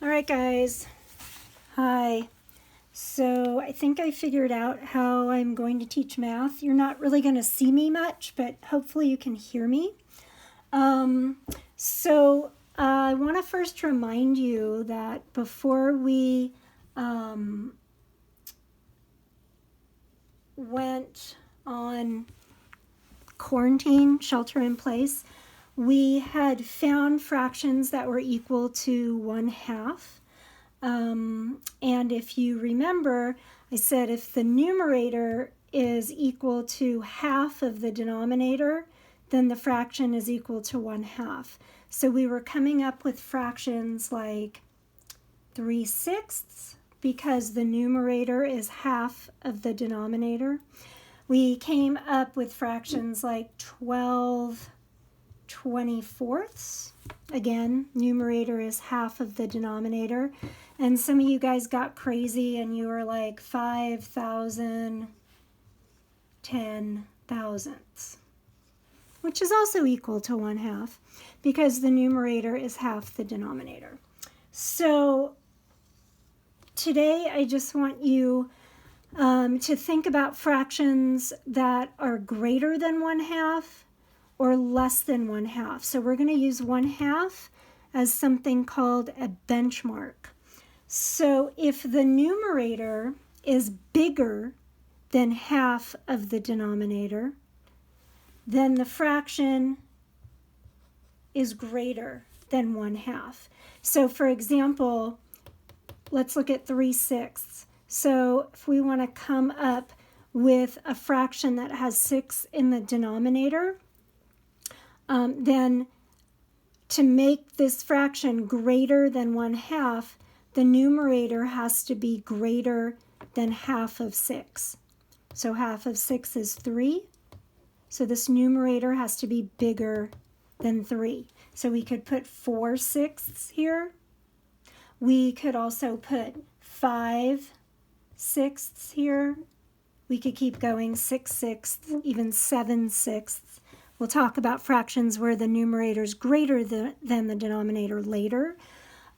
All right, guys. Hi. So I think I figured out how I'm going to teach math. You're not really going to see me much, but hopefully you can hear me. So I want to first remind you that before we went on quarantine, shelter in place, we had found fractions that were equal to 1/2. And if you remember, I said if the numerator is equal to half of the denominator, then the fraction is equal to 1/2. So we were coming up with fractions like 3/6 because the numerator is half of the denominator. We came up with fractions like 12/24. Again, numerator is half of the denominator. And some of you guys got crazy and you were like 5,000 10,000ths, which is also equal to 1/2 because the numerator is half the denominator. So today I just want you to think about fractions that are greater than 1/2 or less than 1/2. So we're going to use 1/2 as something called a benchmark. So if the numerator is bigger than half of the denominator, then the fraction is greater than 1/2. So for example, let's look at 3/6. So if we want to come up with a fraction that has 6 in the denominator, then to make this fraction greater than 1/2, the numerator has to be greater than half of 6. So half of 6 is 3. So this numerator has to be bigger than 3. So we could put 4/6 here. We could also put 5/6 here. We could keep going, 6/6, even 7/6. We'll talk about fractions where the numerator is greater than the denominator later.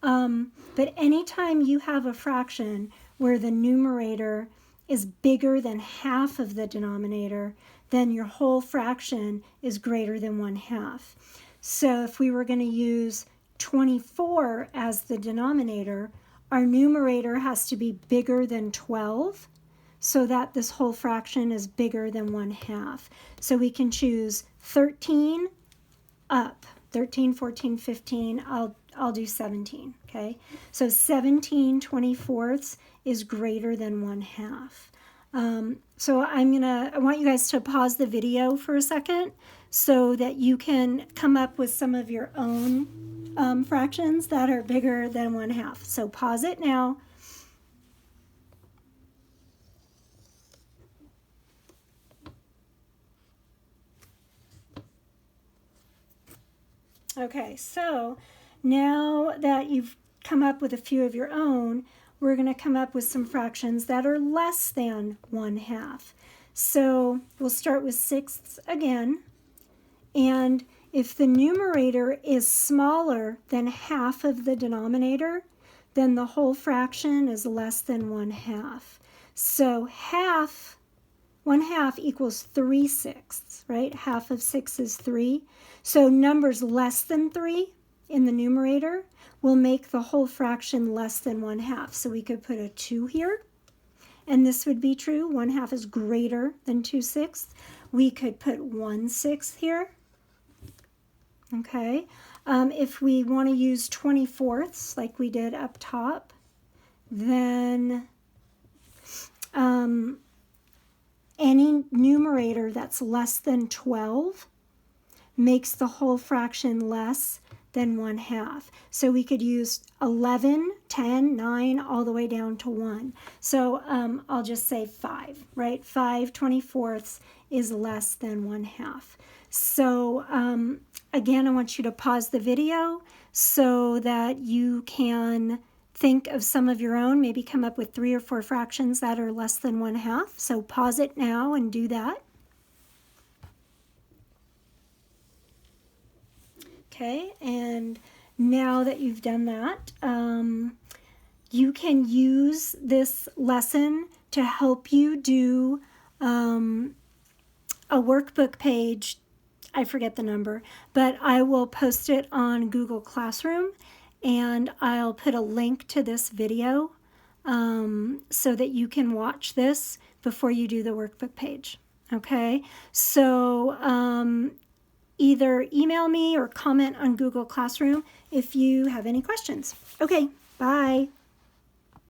But anytime you have a fraction where the numerator is bigger than half of the denominator, then your whole fraction is greater than 1/2. So if we were going to use 24 as the denominator, our numerator has to be bigger than 12 so that this whole fraction is bigger than 1/2. So we can choose 13 up, 13, 14, 15, I'll do 17, okay? So 17/24 is greater than 1/2. So I want you guys to pause the video for a second so that you can come up with some of your own fractions that are bigger than 1/2. So pause it now. Okay, so now that you've come up with a few of your own, we're going to come up with some fractions that are less than 1/2. So we'll start with 6ths again. And if the numerator is smaller than half of the denominator, then the whole fraction is less than 1/2. So 1/2 equals 3/6, right? Half of 6 is 3. So numbers less than 3 in the numerator will make the whole fraction less than 1/2. So we could put a 2 here, and this would be true. 1/2 is greater than 2/6. We could put 1/6 here. Okay. If we want to use 24ths like we did up top, then any numerator that's less than 12 makes the whole fraction less than 1/2. So we could use 11, 10, 9, all the way down to 1. So I'll just say 5, right? 5/24 is less than 1/2. So again, I want you to pause the video so that you can think of some of your own, maybe come up with 3 or 4 fractions that are less than 1/2. So pause it now and do that. Okay, and now that you've done that, you can use this lesson to help you do a workbook page. I forget the number, but I will post it on Google Classroom, and I'll put a link to this video so that you can watch this before you do the workbook page. Okay, so either email me or comment on Google Classroom if you have any questions. Okay, bye.